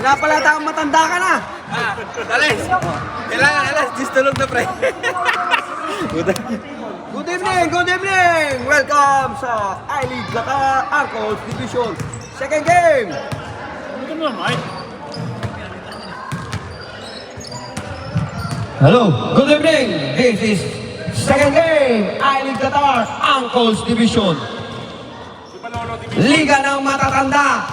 Kaya pala taong matanda ka na. Alas! Kailangan alas, tulog na pre. Good evening, good evening! Welcome sa I-League Qatar Arcos Division. Second game. Hello, good evening. This is second game, I-League Qatar Arcos Division. Liga ng matatanda.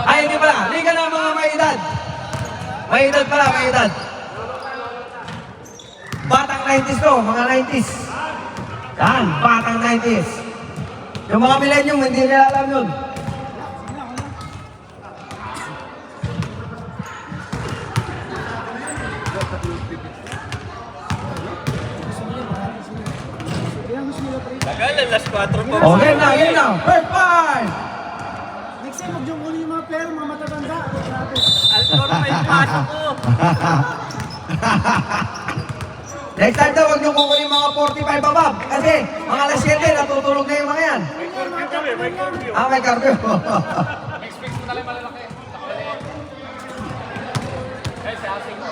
Ay, hindi pala. Liga ng mga may edad. May edad pala, may edad. Batang 90s to, mga 90s. Yan, batang 90s. Yung mga millennium, hindi nila alam yun. Tagal, alas 4 po. Okay na, yun na. First five! Next time, huwag yung kunin yung mga player, mga matatanda. Alcor pa yung pasok ko. Next time daw, huwag niyo kukunin mga 45 above. Kasi mga alas 7, natutulog na yung mga yan. May cardio. Expect mo na lang malalaki. Eh, si Asing mo.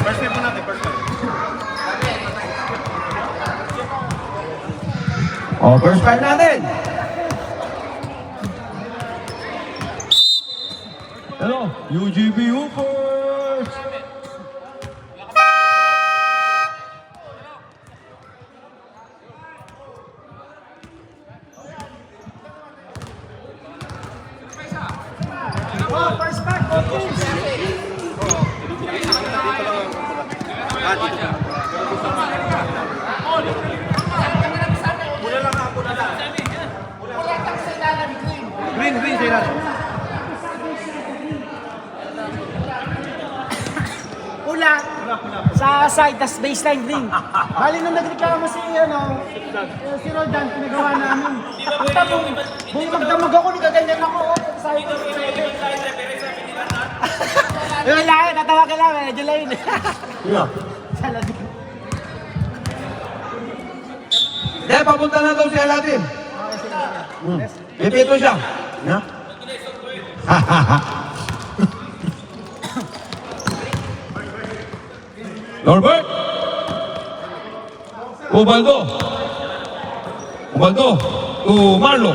First time po natin, first time. First five natin. Hello, UGB Hoopers! Oh, first back, okay. Green, sila. Pula. Sa side, tas baseline green. Bali nung nagreklamo si Roldan, pinagawa namin. Puta mo, magdamag ako, nagaganyan ako. Side. Wala yun, natawagan lang, medyo lang yun. Yeah. Salad. Dahil papunta na daw si Aladdin. Pipito siya. Yeah? Norbert! Ubaldo! Marlo!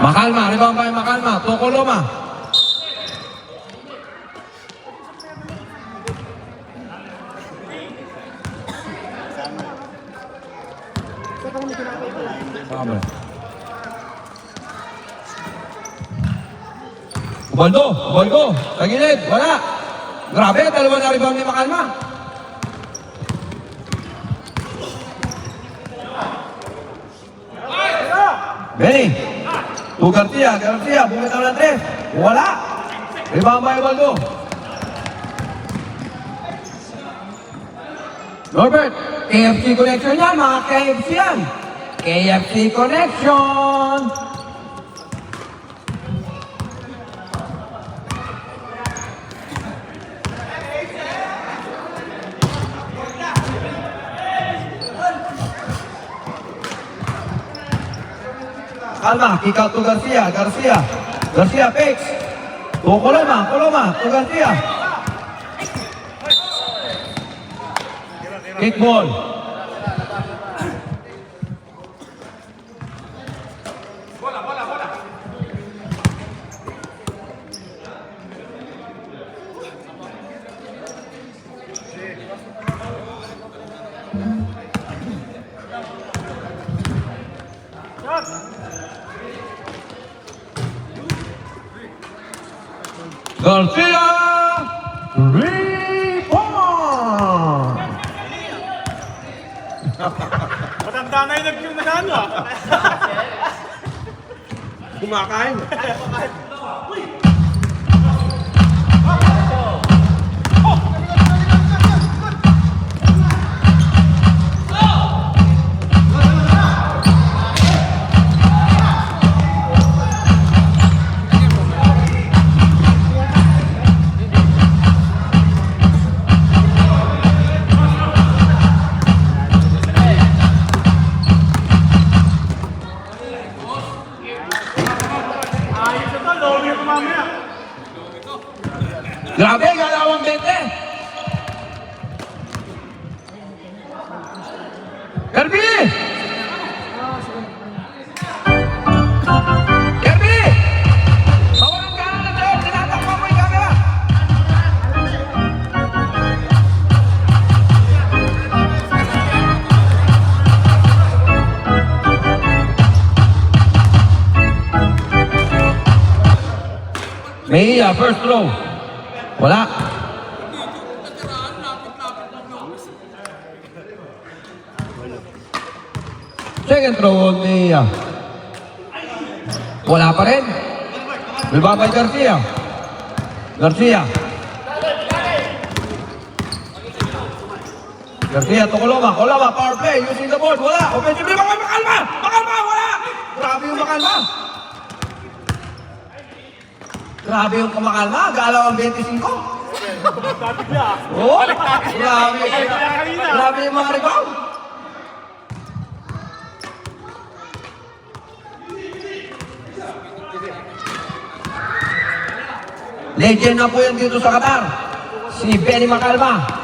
Makalma, rebound by Makalma, Tokoloma. Ubaldo, sa gilid, wala. Grabe, dalawa na rebound ni Makalma. Benny, to Garcia, bumitaw ng 3. Wala. Rebound by Ubaldo. Norbert, KFC connection yan, mga KFC yan. KFC connection. Kalma, kick out to Garcia fakes. To Coloma, to Garcia. Kick ball. Garcia! 3 points! Matanda na yung nag-yung nagano ah. Kumakain. Mejia, first throw. Wala. Second throw on Mejia. Wala pa rin. Bilbabay Garcia. Garcia. Garcia to Coloma. Coloma, power play. Using the board. Wala. Offensive rebound. Makalma! Makalma! Wala! Grabe yung makalma. Grabe yung kumakalma. Galaw ang 25. Oo. Grabe. Grabe yung mga rebound. Legend na po yan dito sa Qatar. Si Benny Macalma.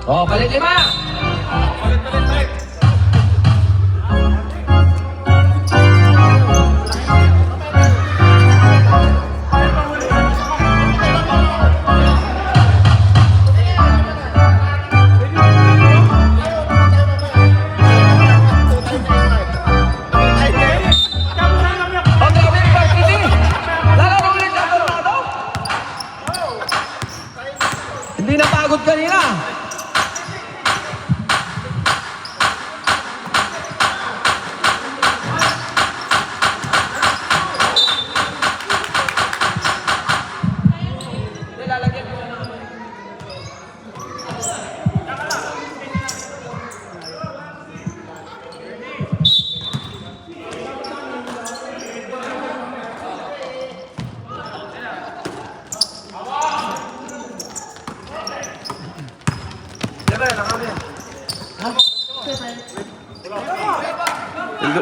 Oh, balik 5. Hindi napagod kanina.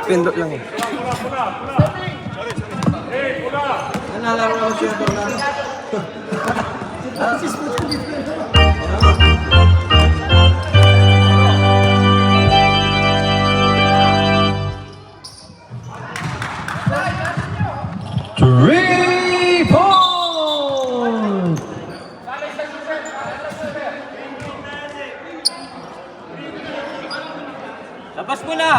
Pindot lang eh. Nanalaro ko siya doon na. Three point! Labas mo na!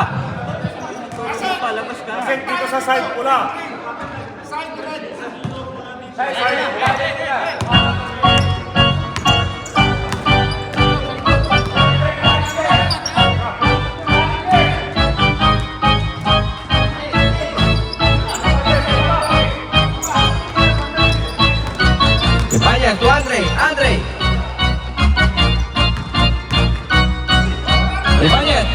Labas ka! Dito sa side pula. Ibanez to Andre. Andre. Ibanez.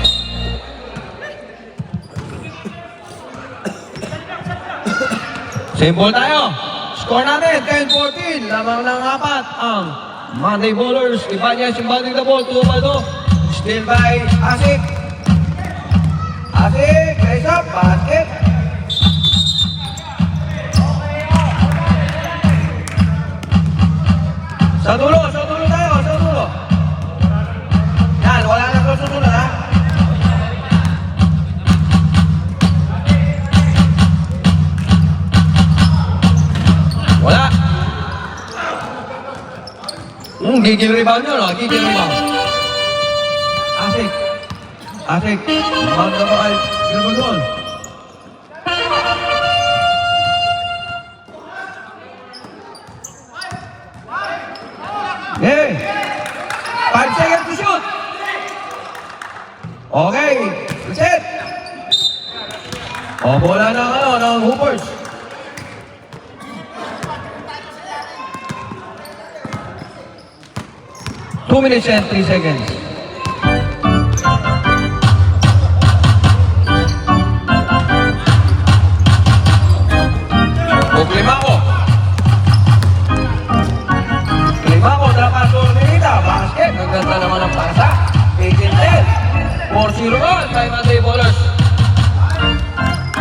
Simple tayo. Score natin, 10-14. Lamang ng apat ang Monday Bowlers. Ibanez inbounding the ball. 2-2. Still by Asik. Asik, raise up, basket. Sa dulo tayo, sa dulo. Yan, wala na ko susunod ha. Wala. Gigil rebound yun, oh. Gigil rebound. Asik. Asik. Magda ba kay Gilbondon? Hey! 5 seconds to shoot! Okay, set! O, bola ng Hoopers. Two minutes and 3 seconds. Klimako. Klimako, trapaso Minita. Basket. Ang ganda naman ang pasa. 18-10. 4-0 goal. 500 ballers.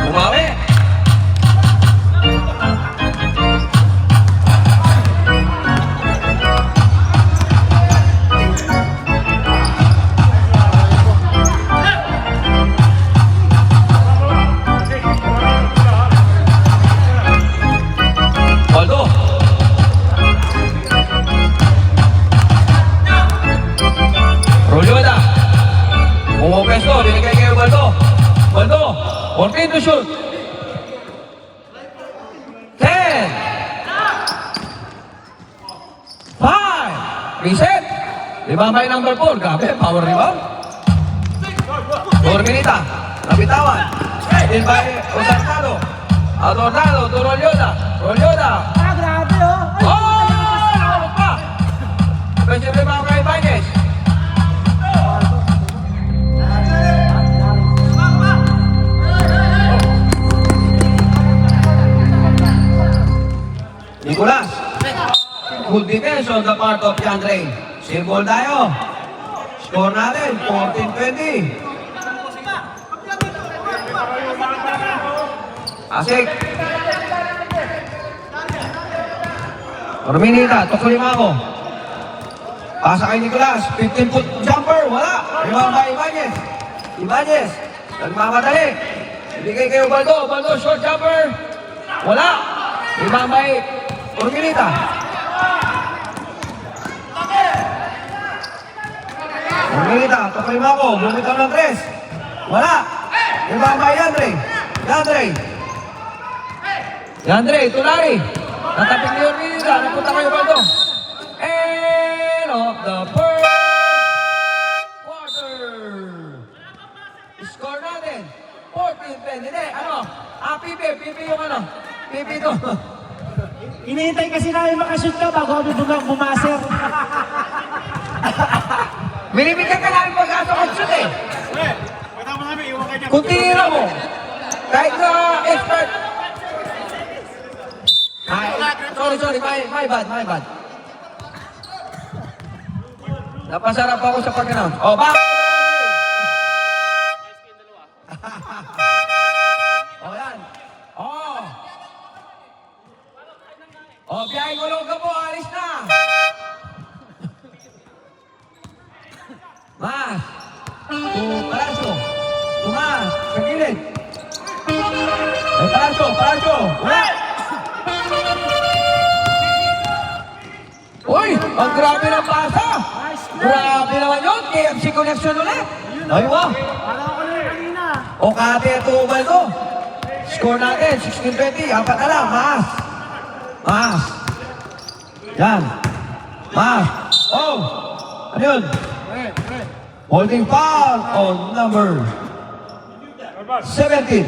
Umawi. Baldo. Rolyoda. Umupesto. Binigay kayo Baldo. Baldo. 14 to shoot. 10. 5. Reset. Rebound by number 4. Gabi. Power rebound. Minita. Nabitawan. Still by Otantado. Adornado to Rolyoda. Rolyoda. Ah, grabe oh. Oh! Nakabot pa! Special rebound kay Ibanez. Nicolas. Good defense on the part of Yandre. Simple tayo. Score natin, 14-20. Asik. Orminita, tukulima ako. Pasa kay Nicolas, 15-foot jumper, wala. Rebound by Ibanez. Ibanez, nagmamadali. Ibigay kayo Baldo, Baldo, short jumper. Wala. Rebound by Orminita. Orminita, tukulima ako. Bumitaw ng 3. Wala. Rebound by Yandre. Yandre. Yandre, Tulari. Natapik ni Orminita. Napunta kayo Baldo. End of the first quarter. Score natin. 14-10. Hindi, ano? Pipi yung ano? Pipi ito. Hinihintay kasi namin makashoot ka bago kami bumaser. Binibigyan ka namin pag-aso mag-shoot eh. Kung tinira mo, kahit na expert. Sorry, my bad. Napasarap ako sa pag-announce. O, back! O, yan. O, biyahe ko lang ka po, alis na. Mas. Palasyo. Tumas. Sa gilid. Ay, Palasyo. Wala. Uy, ang grabe ng pasa. Grabe naman yun. KFC connection ulit. Ay, wow. Para ako na yung kanina. O kate at Baldo. Score natin, 16-20. Apat na lang, Mas. Mas. Yan. Mas. Oh. Ano yun? Holding foul on number 17.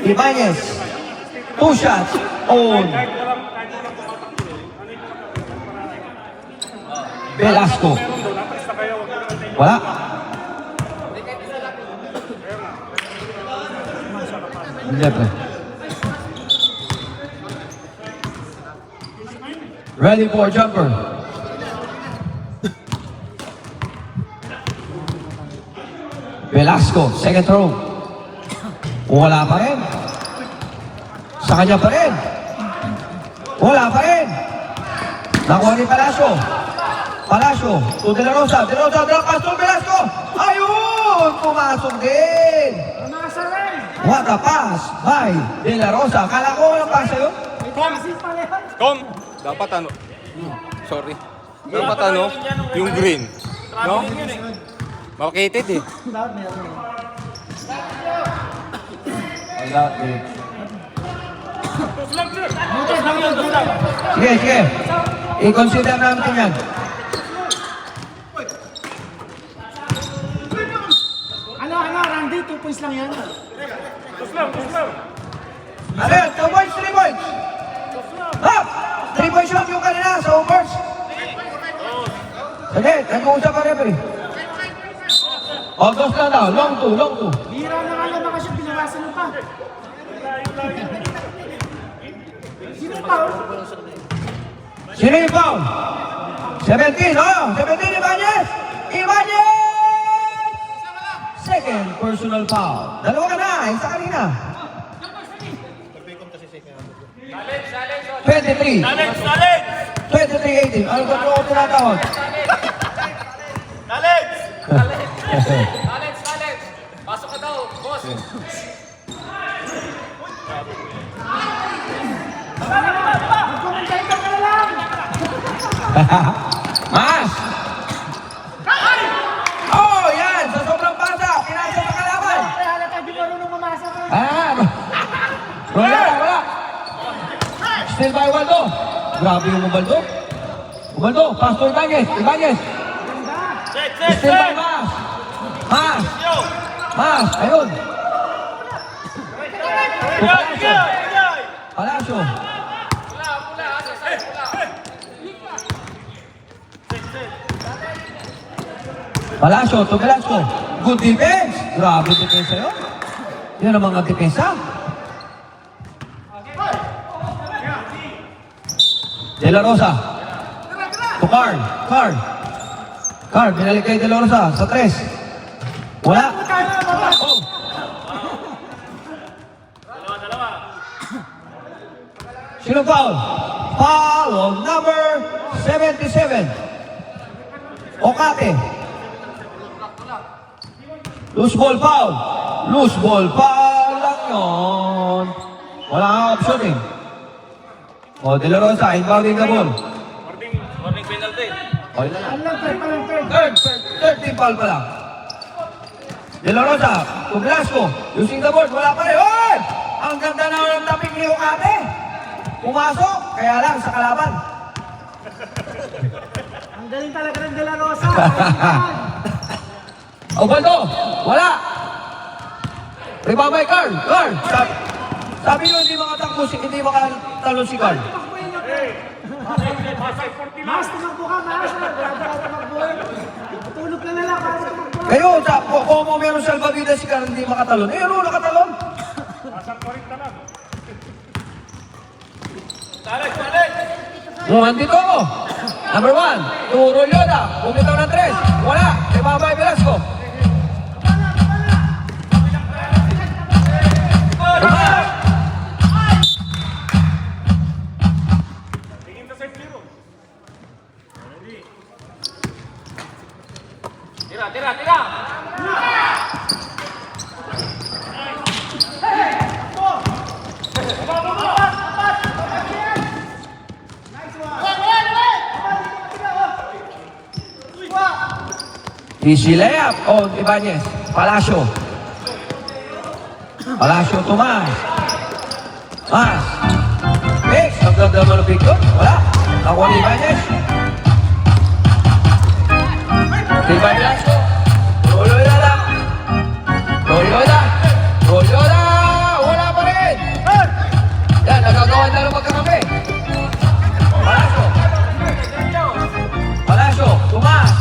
Ibanez. 2 shots on Velasco. Wala. Hindi, pre. Ready for jumper. Velasco, second throw. Wala pa rin. Sa kanya pa rin. Wala pa rin. Nakuha ni Palacio. Palacio, to De La Rosa. De La Rosa, drop pass to Velasco. Ayun! Pumasok din. Masaray! What a pass by De La Rosa. Kala ko walang pass sa'yo. Kasi pala yan. Kom! Dapat ano? Sorry. Dapat ano? Yung green. No? Marketed eh. Dapat meron. Wala din. Buti, buti. Sige, sige. I-consider namin yan. Ano, Randy? 2 points lang yan. Ano yun? 2 points, 3 points. Ha? 3 points shot yung kanina sa overs. Sige, nag-uusap pa referee. O, dos lang daw. Long two. Bira na nga naman kasi pinawasan mo pa. Sino pa? Sino yung foul? 17, oh! 17, Ibanez! Ibanez! Second personal foul. Dalawa ka na, isa kanina. 23. 23-18. Ano ba ito ako tinatawag? Alex! Pasok ka daw, boss! Mag-commentator ka na lang! Mas! Oh, yan! Sa sobrang pasa, pinasa sa kalaban. Kaya halata, di marunong mamasa ka. Wala. Still by Waldo. Grabe yung Ubaldo. Ubaldo, pass to Ibanez. Still by Mas, ayun. Palacio. Palacio to Velasco. Good defense. Grabe defense yun. Yan ang mga depensa. De La Rosa. To Carl. Binalik kay De La Rosa sa 3. Wala. Oh. Sino foul? Foul on number 77. Okate. Loose ball foul lang yun. Wala kang optioning. O, De La Rosa, inbounding the ball. Warning penalty. O, yun na lang. Ano lang, third. Third team foul pa lang. De La Rosa, to Velasco, using the board, wala pa rin. Oy! Ang ganda na ng tapik ni Okate. Pumasok, kaya lang sa kalaban. Ang galing talaga ng De La Rosa. Ubaldo, wala. Rebound by Carl. Sabi nyo, hindi makatalon si Carl. Mas, tumakbo ka, Mas. Grabe ka tumakbo. Tulog ka na lang, para tumakbo. Kayo, kung meron salvavidas si Carl, hindi makatalon. Eh, ano, nakatalon? Andito ako. Number 1, to Rolyoda. Bumitaw ng 3. Wala. Rebound by Velasco. Tira! Easy layup on Ibanez. Palacio to Mas. Mix. Nagdamdam ng picture? Wala. Nakuha ni Ibanez. Steve Velasco. Rolyoda lang. Rolyoda. Rolyoda. Wala pa rin. Yan, nagagawa na lang magkakampi. Palacio. Palacio. Tumas.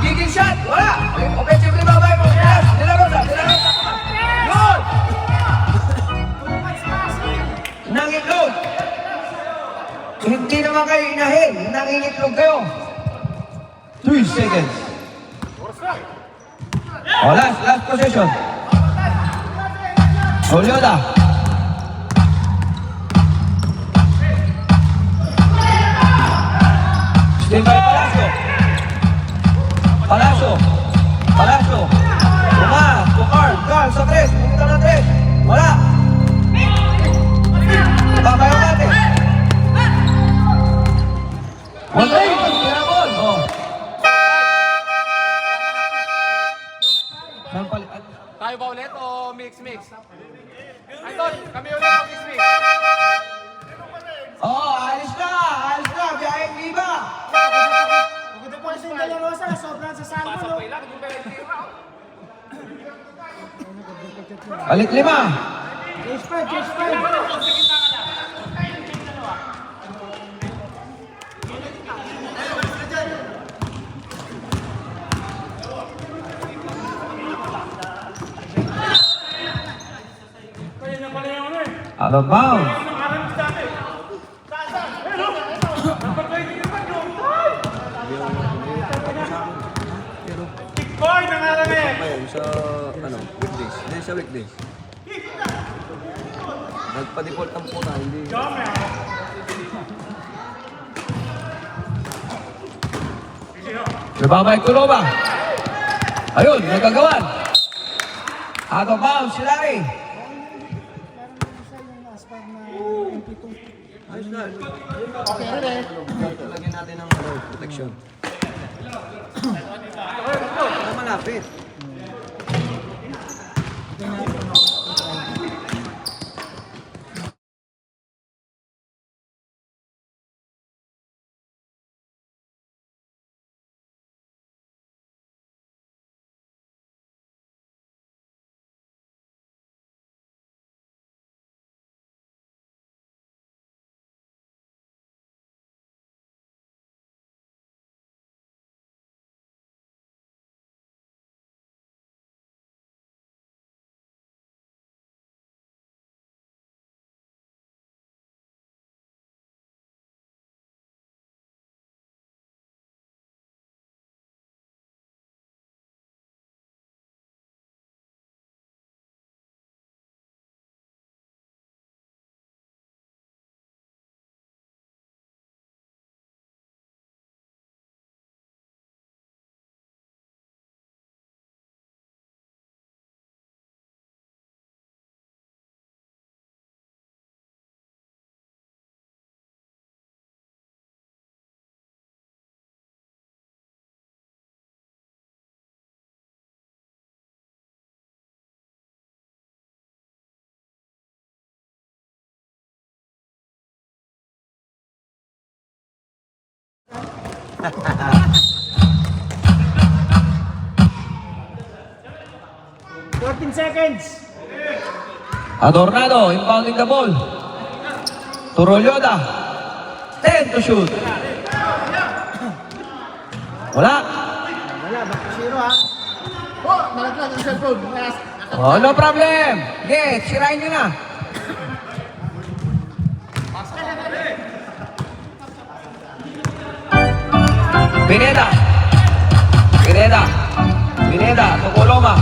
Giging shot. Wala. Offensive rebound by Morenas. Dilarosa. Dilarosa. Yun. Nangitlog. Hindi naman kayo inahin. Nangingitlog kayo. 3 seconds. Last possession. Olioda. Still by Palacio. Palacio. Palacio. Tumas. To Carl sa 3. Pumunta ng 3. Wala. Babayo natin. Wala. Tinapon. Oh. Saan pala? Tayo ba ulit o mix? Idol, kami ulit o mix? Alis na. Biyaheng iba. Ito po si De La Rosa, sobrang sasama, no? Pasok lang, hindi ba yung tira? Balik 5. Case 5. Out of bounds. Sa weekdays. Hindi sa weekdays. Nagpa-default ang puna, hindi. Nababay Kuloba. Ayun, nagagawan. Out of bounds si Larry. Ayos na. Lagyan natin ng protection. Malapit. Seconds. Adornado, impounding the ball. To Rolyoda. 10 to shoot. Wala. Back to 0, ha? Nalaglag ang cellphone. No problem. Okay, sirain nyo na. Pineda, to Coloma.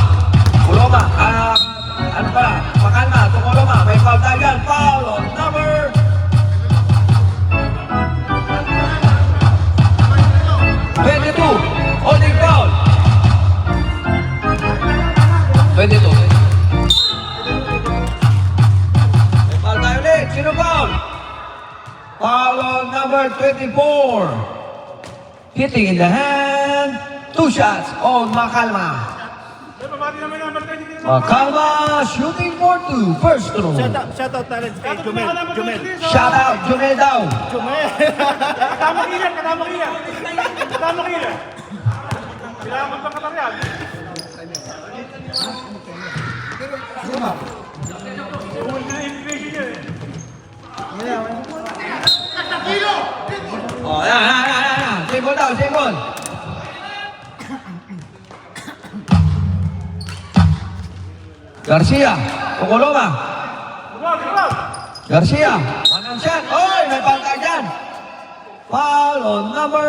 Ano pala? Makalma, to Coloma. May foul tayo dyan. Foul on number 22. Holding foul. 22. May foul tayo ulit. Sino foul? Foul on number 24. Hitting in the hand. 2 shots on Makalma. Kalma shooting for two. First throw. Shout out talent kay Jumel. Shout out, Jumel daw. Katama kilan. Kailangan mo pa kataryan. Oh, yan. Sibol daw, sibol. Garcia, Okoloma. Garcia, manang shot. Oy, may pantay dyan. Foul on number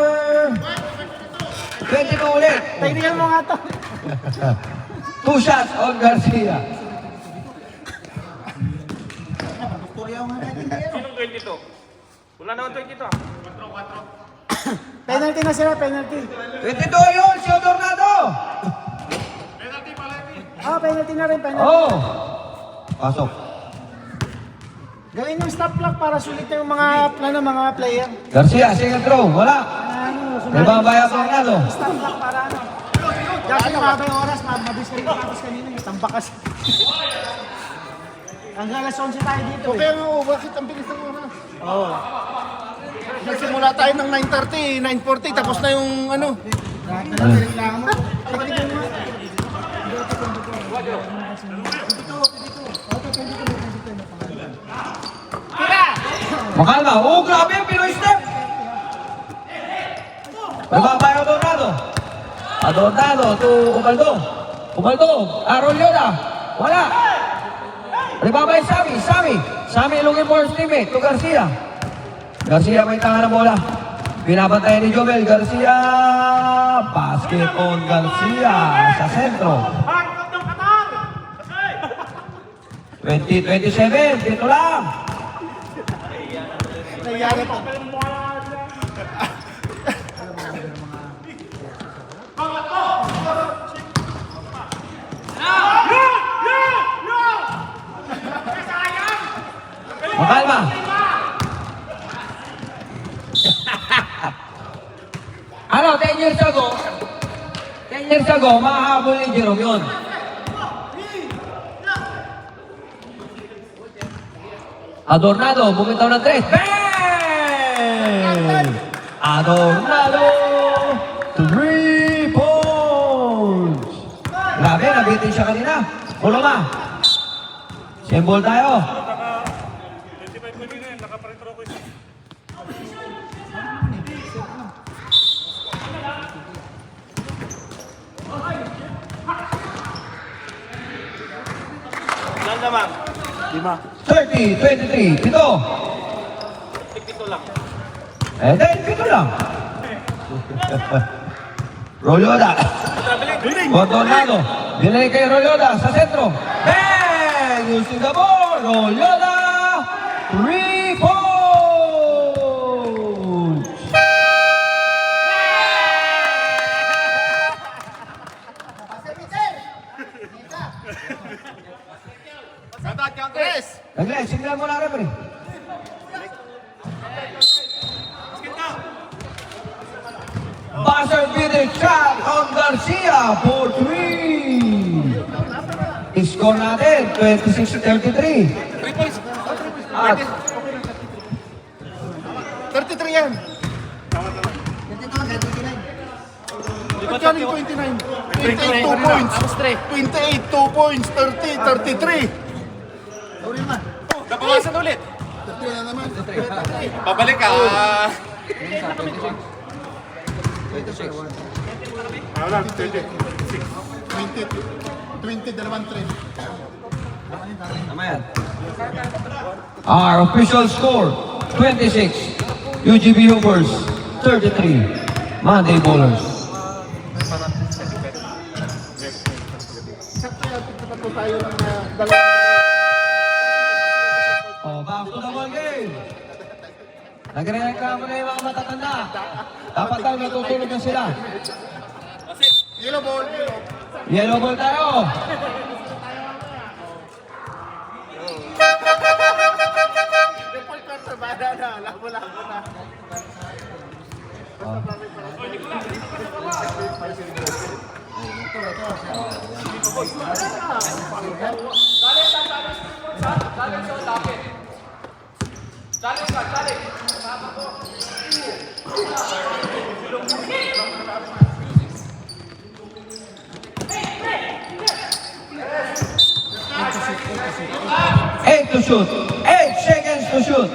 22 ulit. Tingnan mo nga to. 2 shots on Garcia. Sinong 22? Wala naman 22. Penalty na sila, penalty. 22 yun, si Odornado. Penalty na rin, penalty. Oh. Pasok. Gawin yung stop clock para sulit yung mga plano, mga player. Garcia, single throw. Wala. Ano, May babaya pa Odornado. stop clock para ano. Kasi mahaba yung oras, mabilis ka rin tapos kanina, yung tambak kasi. Hanggang alas 11 tayo dito eh. Kaya nga, bakit ang bilis ng oras? Oo. Nagsimula tayo ng 9:30, 9:40, tapos na yung ano. Kailangan mo. Makalma. Oh, grabe. Pinoy step. May babaya Odornado. Odornado to Ubaldo. Ubaldo. Aaron Yoda. Wala. Ribabay Sammy looking for his teammate to Garcia. Garcia may tanga ng bola. Binabantayan ni Jomel. Garcia. Basket on Garcia sa sentro. 20-27. Dito lang. Nangyari pa. Makalma. Ano, 10 years ago, mahahabol ni Jerome yun. Adornado, bumitaw ng 3. Bang! Adornado, 3 points. Grabe, nabitin siya kanina. Kuloma. Symbol tayo. Ilan naman? 30-23. Pito. Pito lang. Dahil pito lang. Rolyoda. Odornado. Dinali kay Rolyoda sa sentro. Bang! Using the ball. Rolyoda. 3 points. Nagles, siglan mo na referee. Buzzer beater shot on Garcia for 3. Score natin, 26-33. 3 points. At 33 yan. Ba't yan yung 29? 28, 2 points. 28, 2 points. 30, 33. Nabawasan ulit. 30 na naman. Babalik ka. 20, dalawang trend. tama yan. Our official score, 26. UGB Hoopers, 33. Monday Bowlers. Sakto yan, tatlo tayo ng dalawa. Oh, back to the ball game. Nagre-reklamo na yung mga matatanda. Dapat daw natutulog na sila. Yellow ball, yellow. Yellow ball tayo. Triple quarter, bada na. Labo-labo na. Eight to shoot. 8 seconds to shoot.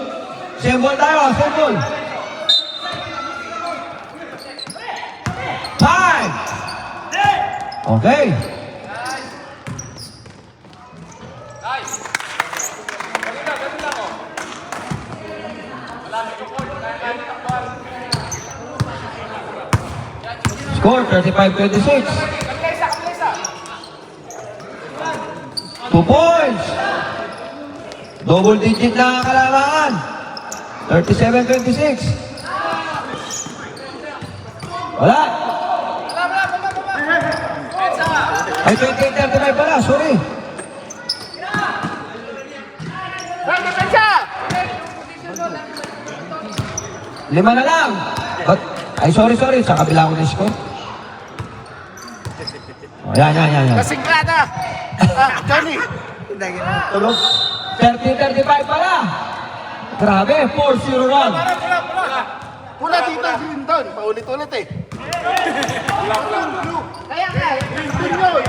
Symbol tayo, symbol. 5. Okay. Score 35-26. 2 points. Double digit na ang kalamangan. 37-26. Wala. Ay, 28-35 pala. Sorry. Lima na lang. Ay, sorry. Sa kabila ko na score. Oh, yan. Kasingkada! Johnny! Tulog. 30-35 pala. Grabe, 4-0 run. Pula dito, green down. Paulit-ulit eh. Kaya. Green yun.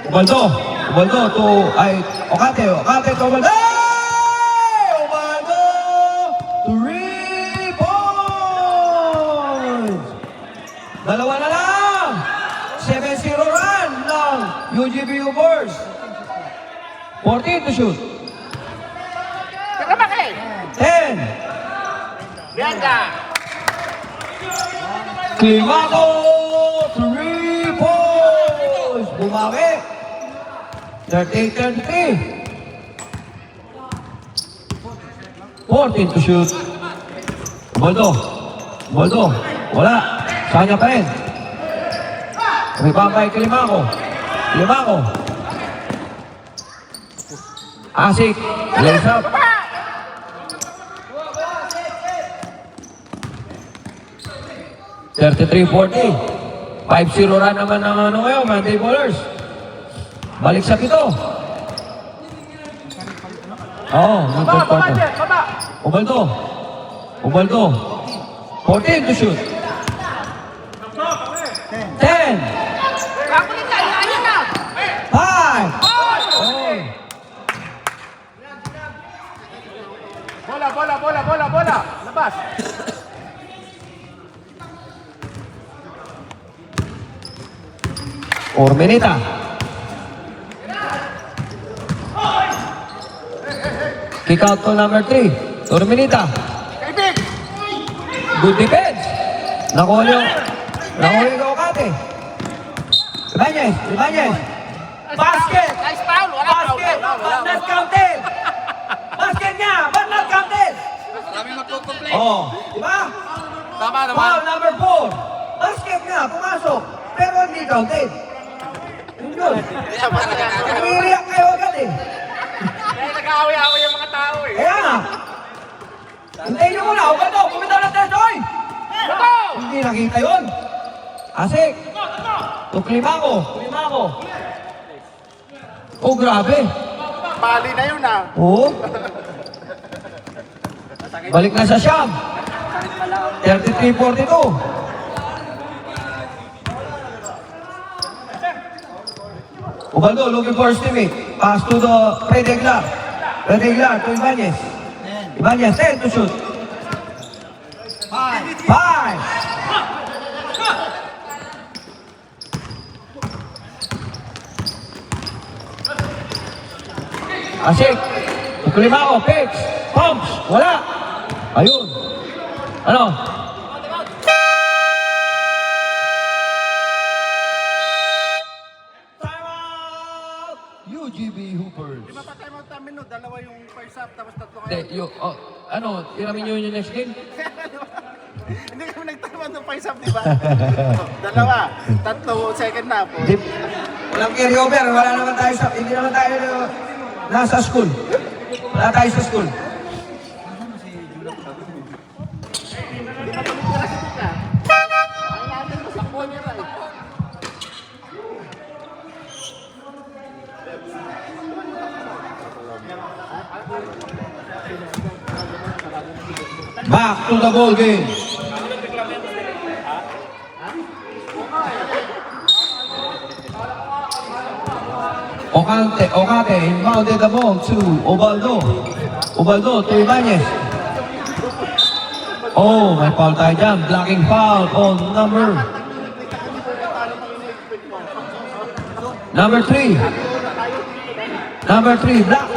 Ubaldo to, Okate to Ubaldo! Ubaldo! 3 points! Dalawa na lang! 7-0 run ng UGB Ubers. 14 to shoot. Tara ba kayo? 10. Bianca! Climaco! 3 points! Bumawi! 38-33. 14 to shoot. Ubaldo. Wala. Sanya pa rin. May pampay kay Climaco. Asik. Lays up. $33-40. 5-0 run naman ang ngayon, mga tablers. Balik sa 7. Oo, third quarter. Ubaldo. 14 to shoot. 10. 5. Oh. Bola! Labas! Ormenita. Kick out to number 3. Ormenita. Kaibig! Good defense. Nakuha yung Okate. Ibanez. Basket. Nice foul! Wala foul! Basket. But not counted. Basket niya. But not counted. Kami magko-complain. Oh, diba? Tama naman. Foul number 4. Basket niya. Pumasok. Pero hindi counted. Yun. Nag-react kayo agad eh. Kaya nag-aaway-aaway yung mga tao eh. Kaya nga. Hintayin niyo muna. Huwag ito. Kumita ng test, oy! Hindi nakita yun. Asik. To Climaco. Oh, grabe. Bali na yun ah. Oo. Balik na sa Siyam. 33-42. Ubaldo looking for his teammate. Pass to the Redeglar to Ibanez. 10 to shoot. 5. Asik. Climaco, picks, pumps, wala. Ayun. Ano? Timeout! UGB Hoopers. Di ba pa tayo magtamin no? Dalawa yung first half tapos tatlo Hindi, kayo. iramin nyo yung next game? Hindi kami nagtaman ng first half, di ba? Dalawa, tatlo, second half. Di, walang carry over, wala naman tayo sa, hindi naman tayo nasa school. Wala tayo sa school. to the ball game. Ocate inbounded the ball to Obaldo. Obaldo to Ibanez. Oh, may foul tayo dyan. Blocking foul on number 3. Number 3, block.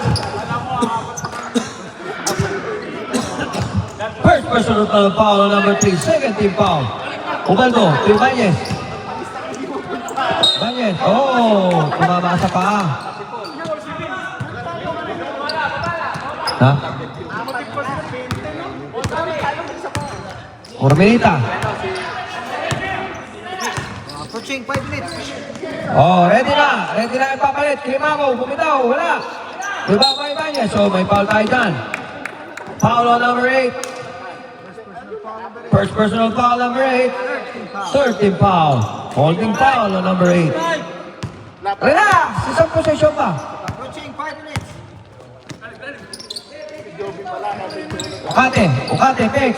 First personal foul on number 3. Second team foul. Obaldo to Ibanez. Ibanez. Oh, tumama sa paa. Ha? Ormenita. Approaching 5 minutes. Oh, ready na. Ready na yung papalit. Klimago, bumitaw. Wala. Diba ba Ibanez? So, may foul tayo dyan. Foul on number 8. First personal foul, number 8. Third team foul. Holding foul on number 8. Relax! Isang possession pa. Approaching 5 minutes. Ocate, Pex.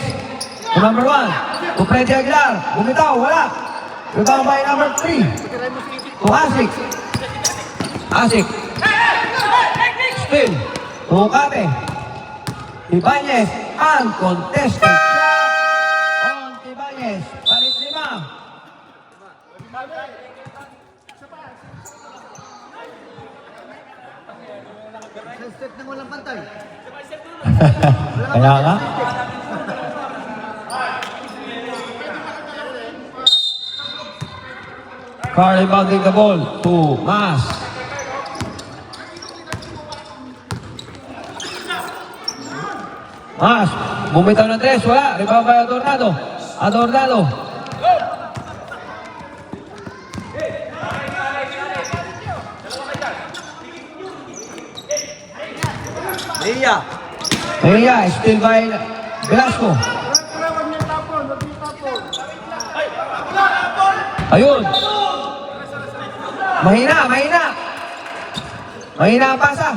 To number 1. To Freddy Aguilar. Bumitaw, wala. Rebound by number 3. To Asik. Asik. Still. To Ocate. Ibanez. Uncontested shot on Ibanez. Palit 5. Step nang walang pantay. Kaya nga. Carly bounding the ball to Mas. Mas, bumitaw ng 3, wala. Rebound by Adornado. Adornado. Leia. Leia, still by Velasco. Ayun. Mahina. Mahina ang pasa.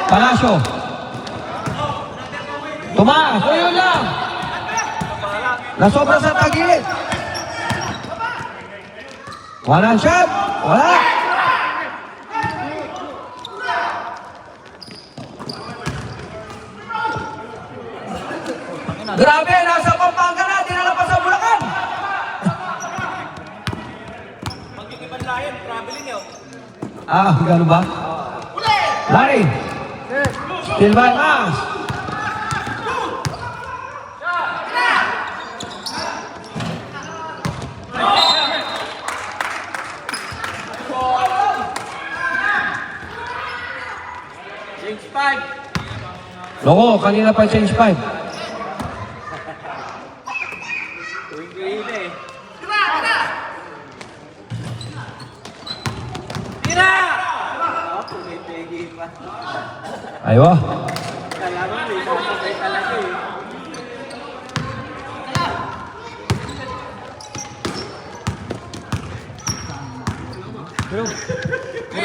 Palacio. Tumaas. O yun lang. Nasobra sa tagilid. Walang shot. Wala. Grabe, nasa Pampanga na. Dinala pa sa Bulacan. Ah, gano'n ba? Larry. Still by Mas. Loko, kanina pa change 5. Aywa.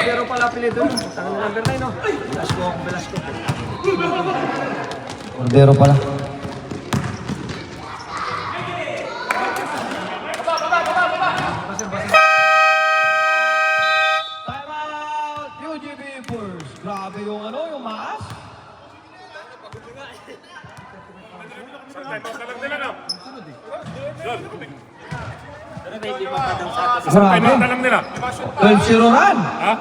Pero pala apelido mo. Tangan number 9, no? Velasco. Cordero pala. Time out! UGB Bulls. Grabe yung yung maas. Grabe. 12-0 run. Ha?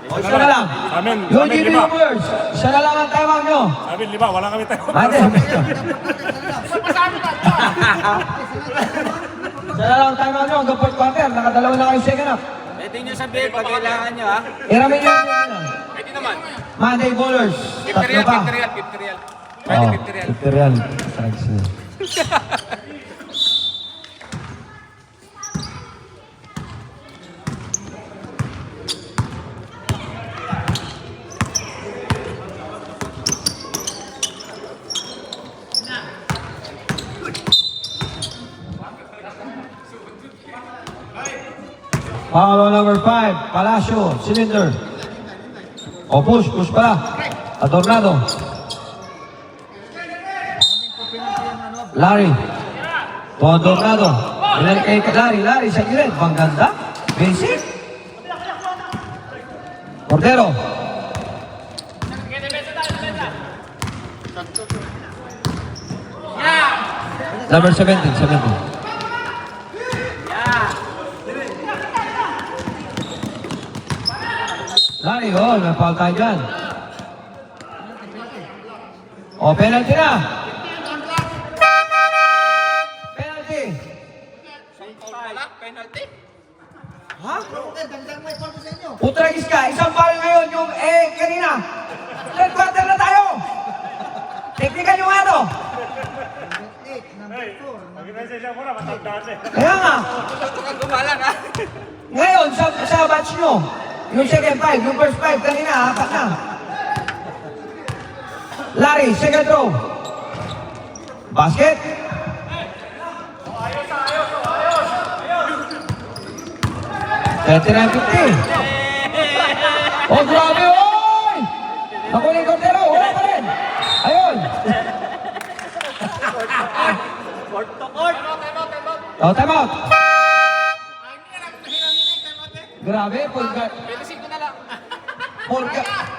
O, isa na lang. Amin. UGB Lima. Bulls. Isa na lang ang time nyo. Sabi, 5. Wala kami tayo. Ate. Isa na lang ang time nyo. Hanggang 4th quarter. Nakadalawa na kayo second half. Pwede nyo sabihin pag kailangan nyo, ha? Iramin nyo yung naman. Monday bowlers. 50 Tatlo real, pa. 50 real, 50 real. Pwede 50 real. 50 real. Strikes na. Foul on number 5, Palacio, cylinder. O push pala. Adornado. Larry. To Adornado. Ilan kay Larry sa gilid. Bang ganda. Basic. Cordero. Number 17. Larry, oh, napawal tayo dyan. O, penalty na. Penalty. Penalty? Utragis ka, isang foul ngayon yung kanina. Third quarter na tayo. Teknikan nyo nga to. Kaya nga. Gumalang ha? Ngayon, sa batch nyo, yung second five, yung first five, kanina, apat na. Larry, second row. Basket. $39.50. Oh, grabe, oy! Nakuling Cordero, wala pa rin. Ayun. Oh, time out. Grabe, point guard. 25 na lang.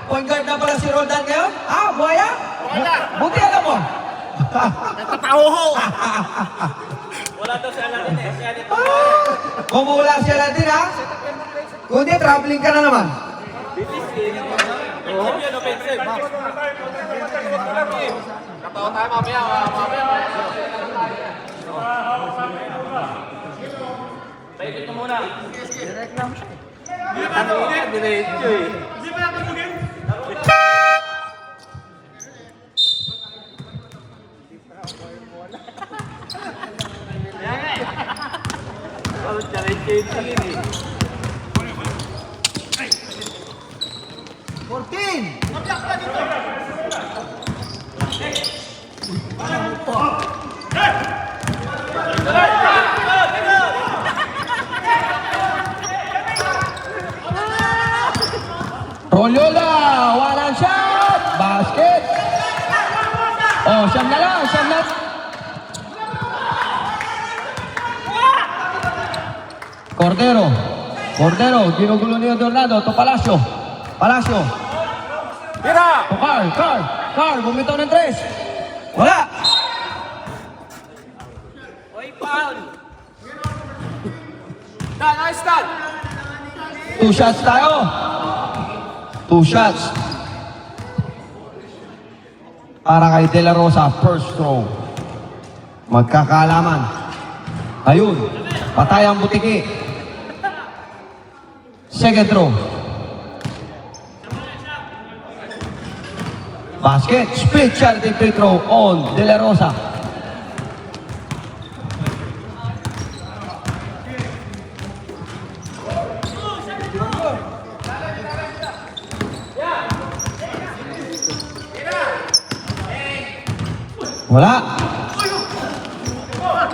Point guard na pala si Roldan ngayon? Ah, buhaya? Buti alam mo. Wala daw si Aladdin eh. Si Aladdin. Kung wala si Aladdin ha? Kung di, traveling ka na naman. Yun, offensive. Katawa tayo mamaya. Paikot ka muna. Ano nga, diretso eh. Rolyola, walang shot. Basket. Oh, siyam na lang. Cordero, ginugulo ni Adornado. To Palacio. Tira! To Carl, bumitaw ng 3. Wala. Oy, foul! Dan, nice Dan! 2 shots tayo. 2 shots. Para kay De La Rosa, first throw. Magkakaalaman. Ayun, patay ang butiki. Second throw. Basket, split charity free throw on De La Rosa. Wala.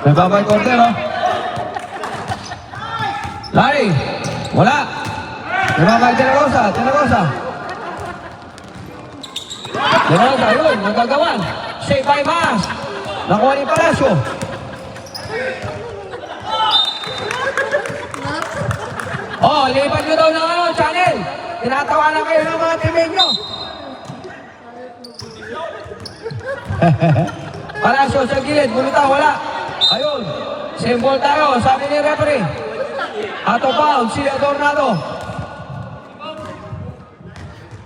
May babay Cordero. Larry. Wala. May babay De La Rosa. Yun. Nagagawan. Save by Mas. Nakuha ni Palacio. Oh, lipat nyo daw ng channel. Tinatawa na kayo ng mga teammate nyo. Palacio sa gilid, bulita, wala. Ayun, same ball tayo, sabi ni referee. Ato foul, si Adornado.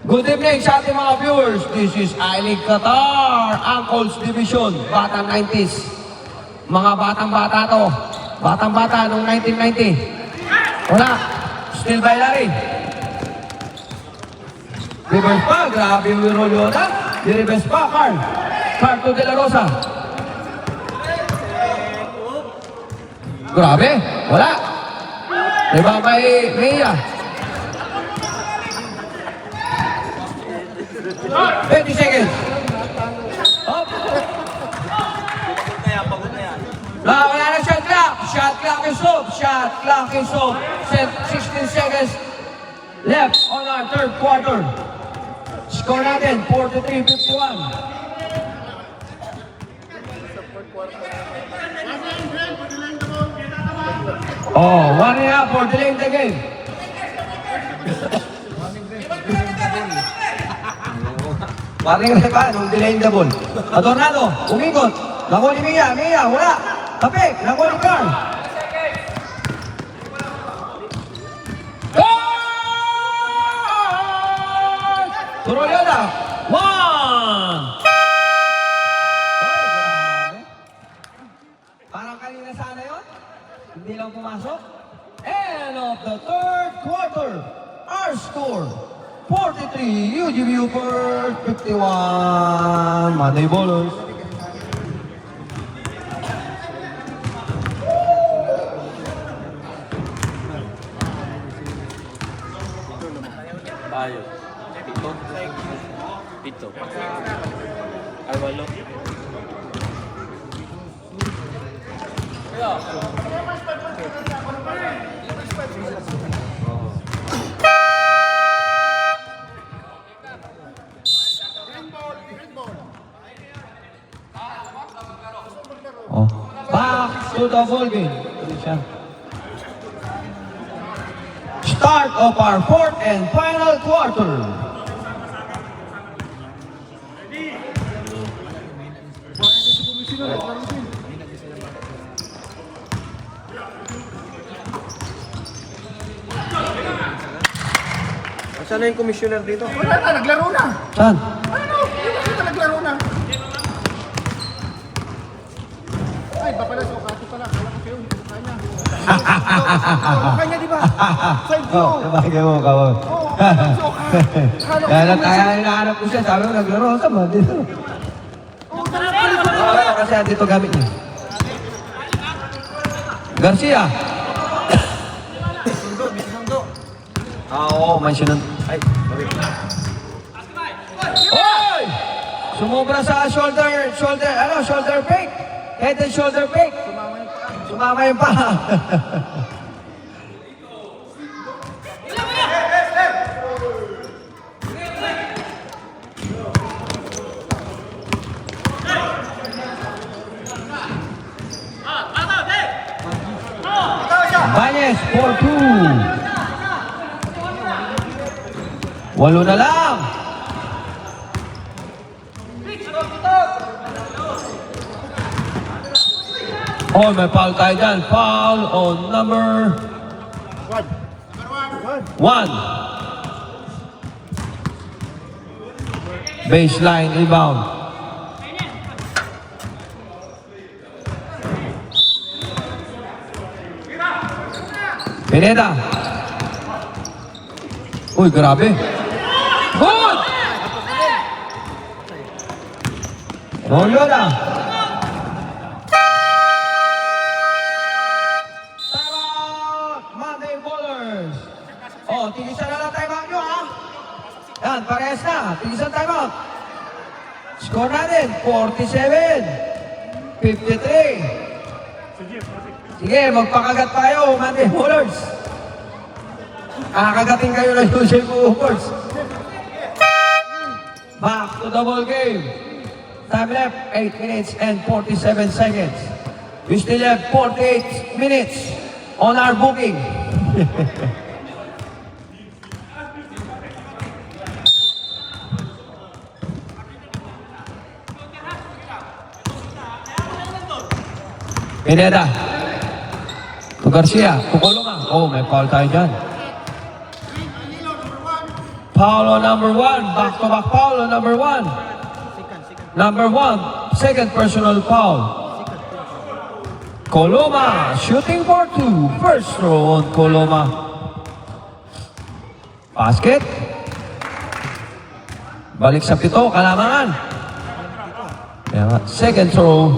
Good evening sa ating mga viewers. This is I-League Qatar, Uncle's Division, Batang 90s. Mga batang-bata to. Batang-bata noong 1990. Wala, still by Larry. Reverse pa, grabe yung roll yun, ha? Di-reverse pa, Carl. Carl to De La Rosa. Grabe, wala. Diba may Mia? 20 seconds. Up. Wala na shot clock. Shot clock is off. Shot clock is off. 16 seconds left on our third quarter. Score natin, 43-51. Oh, 1.5 for delaying the game. Warning rin pa, nung delaying the ball. Adornado, umikot. Lango ni Mia, wala. Tapik, lango ni Carl. Goal! Turo Yoda, 1! Parang kanina sana yun? Hindi lang pumasok? End of the third quarter. Our score, 43, UGB Upper, 51, Monday Ballers. Tayo. Pito. Ay, walo. Oh. Back to the ball game. Start of our fourth and final quarter. Saan na yung commissioner dito? Wala na, naglaro na. Saan? Ano? Hindi na naglaro na. Ay, ba pala, Sokati pala. Kala ko kayo, hindi ko kanya. Kanya, di ba? Side view. Oh, sabagay mo, kawag. Oo, Sokati. Kaya hinahanap ko siya, sabi ko naglaro ka ba? Dito. Oo, talaga. Oo, kasi dito gamit niya. Garcia. Oo, may sinun. Ay, sorry. Oy! Sumubra sa shoulder fake. Head and shoulder fake. Sumama yung paa. Bañez, 4-2. Walo na lang. Oh, may foul tayo dyan. Foul on number 1. Baseline rebound. Pineda. Uy, grabe. Good! Rolyo na. Timeout, Monday Ballers. Oh, tigisan na lang timeout nyo, ha? Yan, parehas na. Tigisan timeout. Score natin, 47-53. Sige, magpakagat tayo, Monday Ballers. Kakagating kayo ng Yusel Coopers. Back to the ball game. Time left, 8 minutes and 47 seconds. We still have 48 minutes on our booking. Pineda. To Garcia. Kukulungan. Oh, may foul tayo dyan. Foul on number 1. Back-to-back foul on number 1. Number 1. Second personal foul. Coloma shooting for 2. First throw on Coloma. Basket. Balik sa 7, kalamangan. Kaya nga, second throw.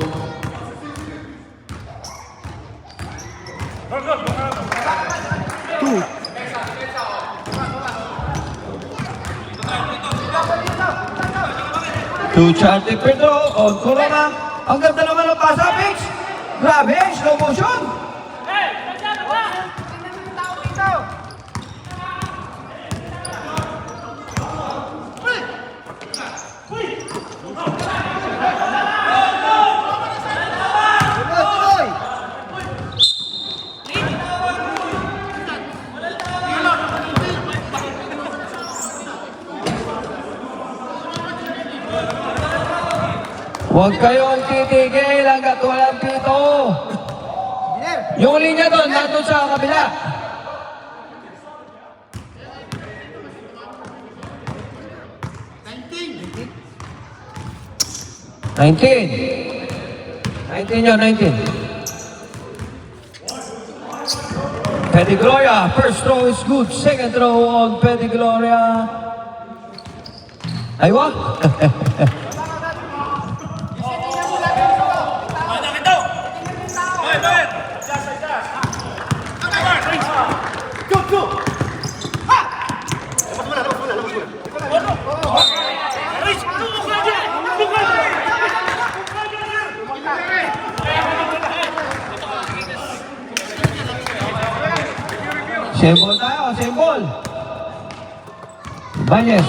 Two charting per throw on Corona. Ang ganda naman ng pass pitch. Grabe, slow motion. Huwag kayong titigil hanggat walang pito. Yung linya doon, nandun sa kabila. Nineteen. 19 yun, 19. Pedigloria, first throw is good. Second throw on Pedigloria. Aywa. Symbol tayo, symbol. Banyes.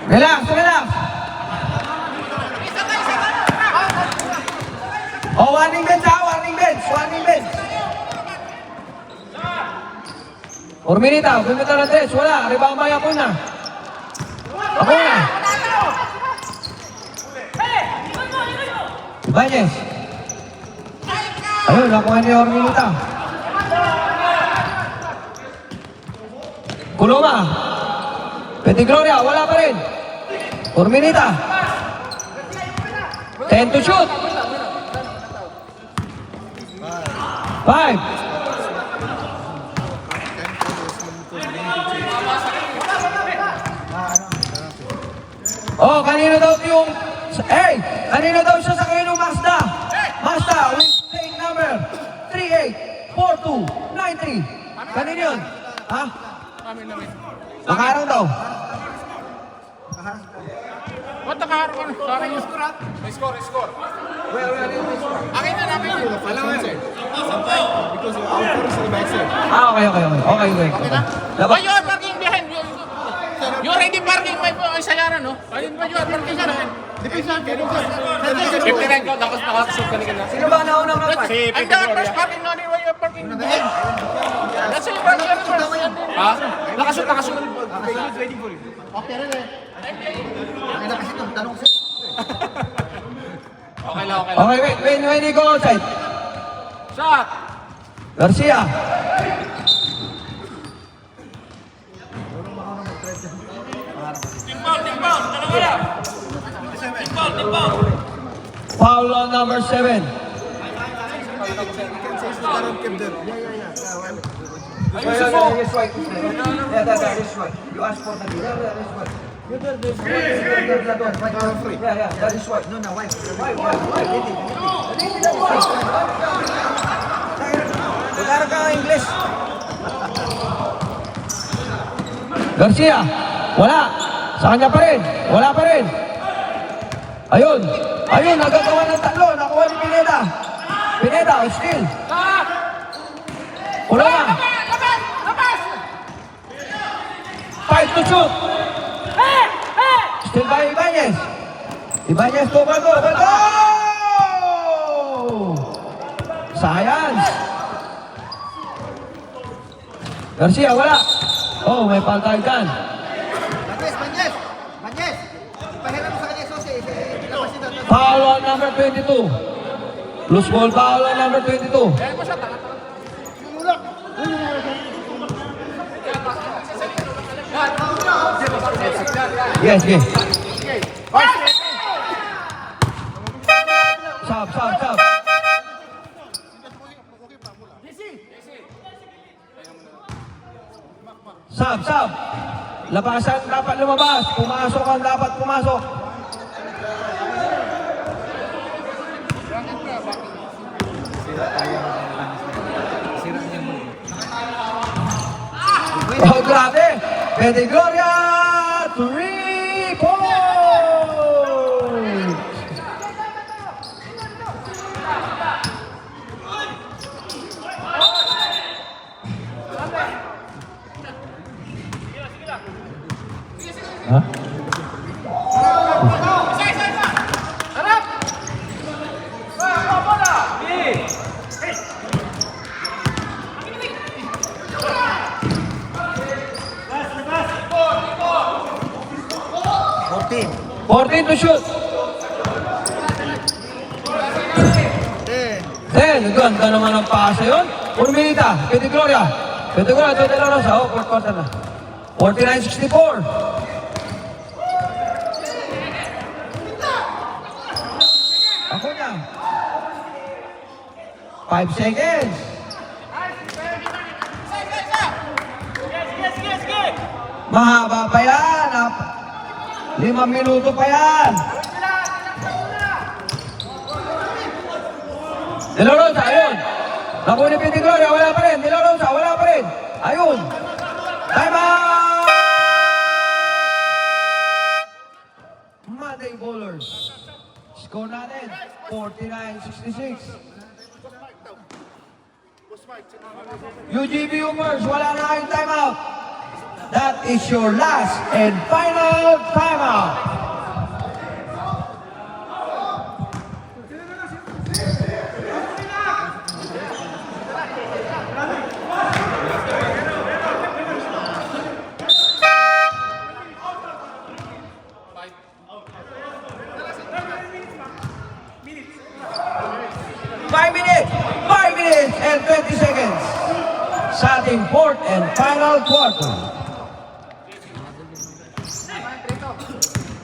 Relax, relax. Oh, warning bench ha, warning bench, warning bench. Urminita, pumunta ng tres, wala, ribambay ako na. Ako na. Ibanez. Ayun, nakuha ni Urminita. Kuloma. Pedigloria, wala pa rin. Urminita. 10 to shoot. 5. Oh, kanino daw yung... Hey! Kanino daw siya sa kayo ng Mazda? Mazda with plate number 384293. Kanino yun? Ha? Nakarang daw. Ba't nakaharap ka? Sa akin yung score ha? May score, may score. Akin na namin yun. Alam mo yun. Because our score is the best. Okay. Okay na? Dapat... you are parking behind. You already parking my sayaran, no? Ayun ba you are parking ka naman? Depends on 59 ko, tapos nakakashoot ka na. Sino ba nauna ng kapat? Si Peter Gloria. Parking no, why you are parking behind? That's why you parking first. Ha? Nakashoot. Okay rin eh. Okay lang. Okay, when you go outside. Shot! Garcia. Foul on number 7. This white. Yeah, this white. You asked for the this white. Yeah, that is white. No, white. Magkano ka English? Garcia, wala. Sa kanya pa rin. Wala pa rin. Ayun, nagagawa ng tatlo. Nakuha ni Pineda. Pineda, still. Ulama. 5 to shoot. Still by Ibanez. Ibanez to bago. Science. Garcia, wala. Oh, may pantay dyan. Banyes! Pahiram mo sa kanya, Sosi. Foul on number 22. Loose ball foul on number 22. Sige, sige. Sub. Sub. Labasan dapat lumabas. Pumasok ang dapat pumasok. Oh, grabe! Pwede Gloria! 3 points! Ha? Fourteen. 14 to shoot. 10. Ganda naman ang pasa yun. Urminita. Pwede Gloria. Pwede De La Rosa. Oh, fourth quarter na. 49-64. Ako niya. 5 seconds. Mahaba pa yan. 5 minuto pa yan. De La Rosa, ayun. Nakuha ni Piti Gloria, wala pa rin. De La Rosa, wala pa rin. Ayun. Time out! Monday Bowlers. Score natin, 49-66. UGB Humors, wala na kayong time out. That is your last and final timeout. Five minutes and 20 seconds sa ating fourth and final quarter.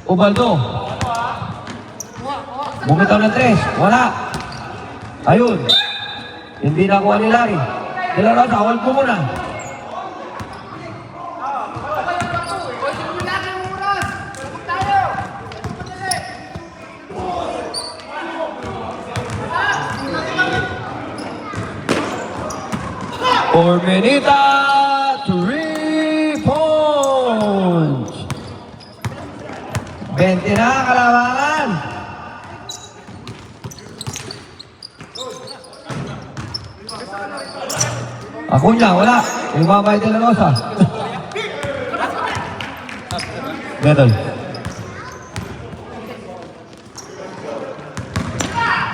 Ubaldo. Bumitaw ng 3. Wala. Ayun. Hindi nakuha ni Larry. De La Rosa, awal ko muna. Ormenita, 3 points. 20 na kalamangan. Ako niya, wala. Ibabay De La Rosa. Metal.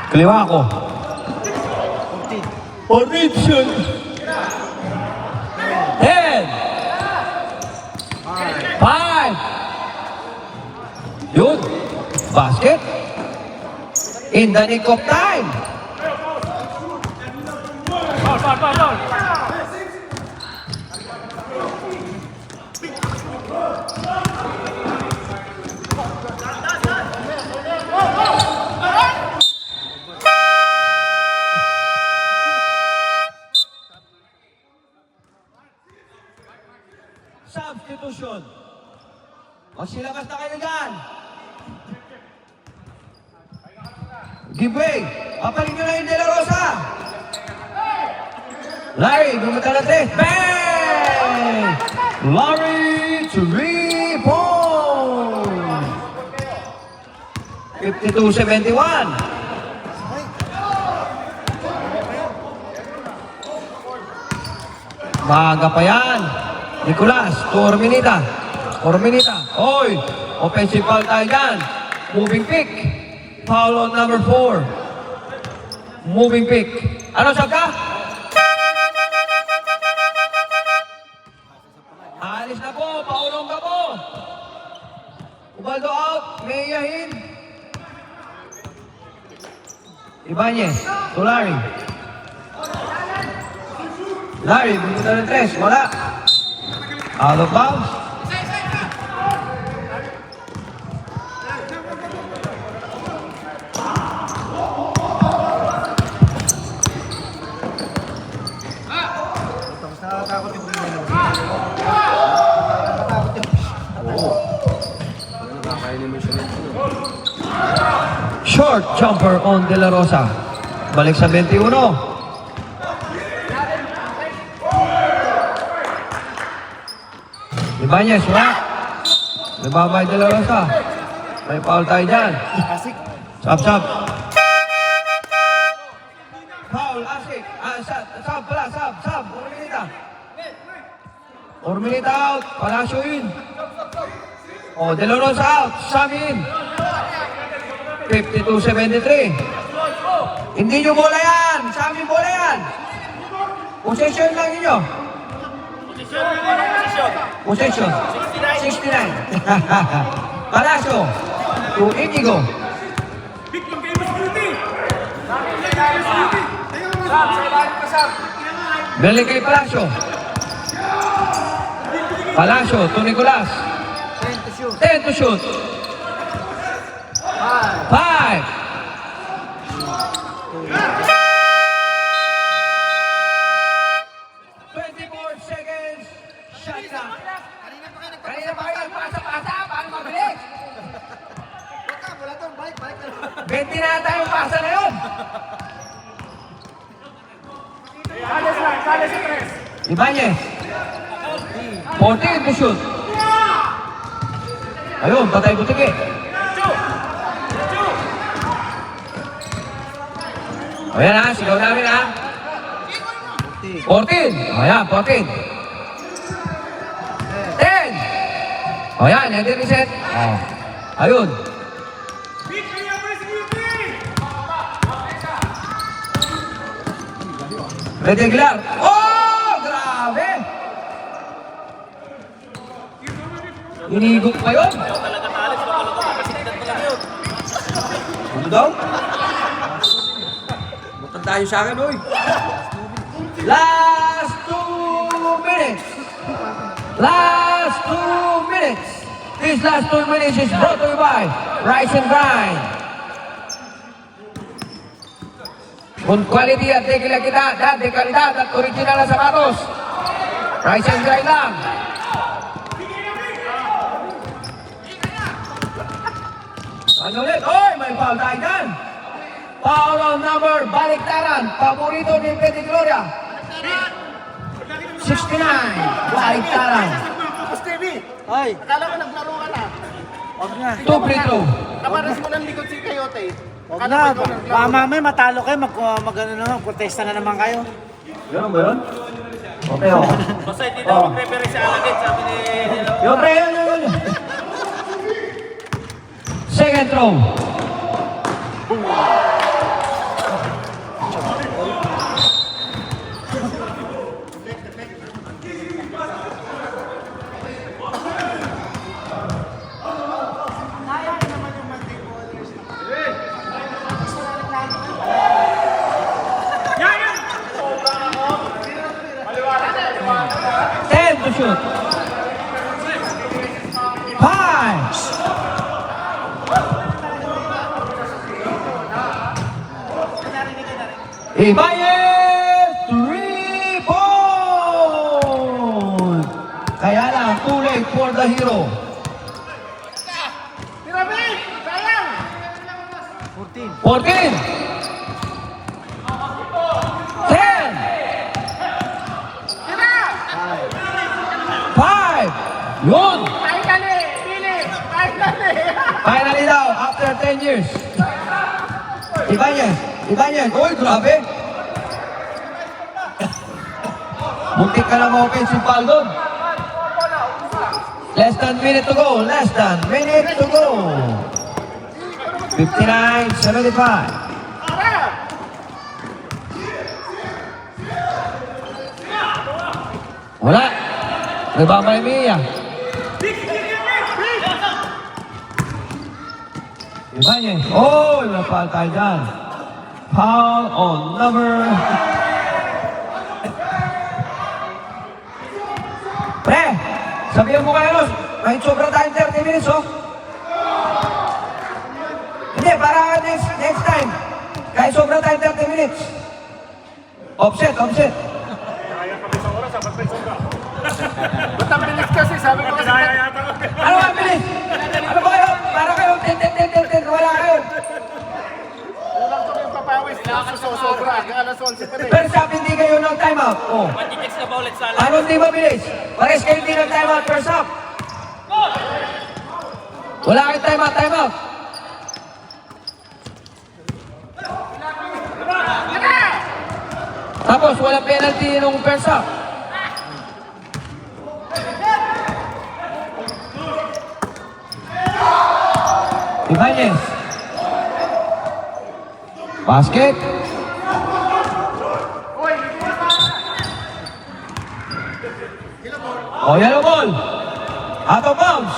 Kaliwa ako. 14 shoot. 10. 5. Yun. Basket. In the nick of time. Substitution. Magsilabas na kayo dyan. Give way. Papaling nyo na yung De La Rosa. Larry, gumata na 3. Bang! Larry, 3 points. 52-71. Maga pa yan. Nicolas, Orminita. Oy, offensive foul tayo dyan. Moving pick. Foul on number 4. Moving pick. Ano sabi ka? Alis na po, paulong ka po. Ubaldo out, may yahin. Ibanez, to Larry. Larry, bumita ng 3, wala. Out of bounds. Short jumper on De La Rosa. Balik sa 21. Ibanez, wala. Nababay De La Rosa. May foul tayo dyan. Sab. Foul, Asik. Sab pala, sab. Orminita out. Palacio in. O, De La Rosa out. Sam in. 52-73. Hindi nyo bola yan. Sam in bola yan. Possession lang ninyo. Possession. 69. Palacio. To Indigo. Balik kay Palacio. Palacio to Nicolas. 10 to shoot. 5. Seconds. Shot clock. Kanina pa kayo pasa-pasa. Paano mabilis? 20 na ata yung pasa na yun. Ibanez. 14 to shoot. Ayun, patay butiki. Ayan ha, sigaw namin ha. 14. Ayan, 14. 10. Ayan, hindi reset. Ayun. Redeglar. Oh, grabe. Inigop pa yun. Ano daw? Bukod tayo sa akin, oy. Last 2 minutes. Last 2 minutes. This last 2 minutes is brought to you by Rise and Grind. Kung quality at de kalidad at original na sapatos. Rise and Grind lang. Ano ulit? Oy, may foul tayo dyan. Foul on number, baliktaran. Paborito ni Petty Gloria. 69, baliktaran. Stevie, Ay, akala ko naglaro ka na. wag na. 2 free throw. Kaparas mo ng likod si Coyote. Wag na. Baka mamaya matalo kayo, mag-ano naman, protesta na naman kayo. Ganun ba yun? Okay, oh. Basta hindi daw mag-prepare si Alagit, sabi ni... Yung pre, yun. Second throw. To shoot. 5. Ibanez 3 point. Kaya lang, too late for the hero. Tirabi! Sayang! 14. 10. 5. Yun. Finally daw, after 10 years. Ibanez. Uy, grabe. Muntik ka lang offensive foul doon. Less than minute to go. 59-75. Wala. Nagbabay Mia. Ibanez. Oh, napal tayo dyan. Foul on number... Pre, sabihan mo kayo, kahit sobra tayong 30 minutes, oh. Hindi, para next time. Kahit sobra tayong 30 minutes. Offset. Ba't ang bilis kasi? Sabi ko kasi... Ano ang bilis? Ano ba kayo? Para kayo, 10, wala kayo. First half, hindi kayo ng timeout. Oh. Ano hindi mabilis? Pares kayo hindi ng timeout first half. Wala kayong timeout. Tapos, walang penalty nung first half. Ibanez. Basket. Oh, yellow ball. Out of bounds.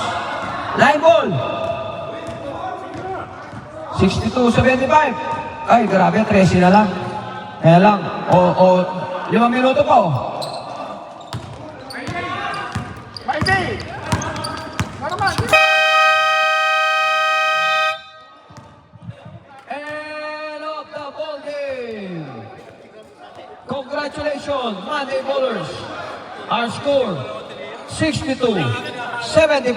Line ball. 62-75. Ay, grabe, 13 na lang. Kaya lang, 5 minuto pa, oh. End of the ball game. Congratulations, Monday Bowlers. Our score, 62-75.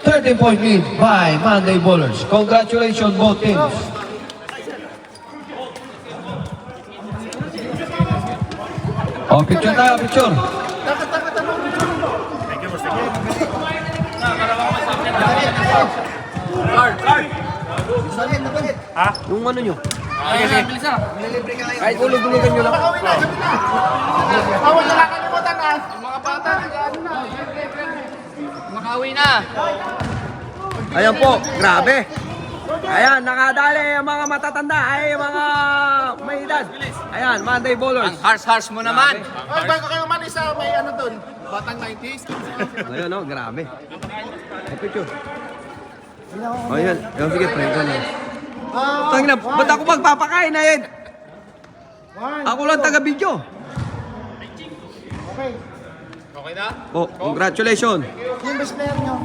30-point lead by Monday Bowlers. Congratulations, both teams. Oh, picture tayo, picture. Yung ano nyo? Kahit ulog-ulogan nyo lang. Bawal na lang kalimutan ah. Mga bata, nag-ano na. Makauwi na. Ayan po, grabe. Ayan, nakadali ang mga matatanda, ay mga may edad. Ayan, Monday Bowlers. Ang harsh mo naman. Ay, bago kayo umalis ah, may ano doon. Batang 90s. Ayun, no, grabe. Oh, picture. Oh, yan. Yung sige, friend ko na. Tangina, ba't ako magpapakain na yan? Ako lang taga-video. Okay. Okay na? Oh, congratulations. Yung best player nyo.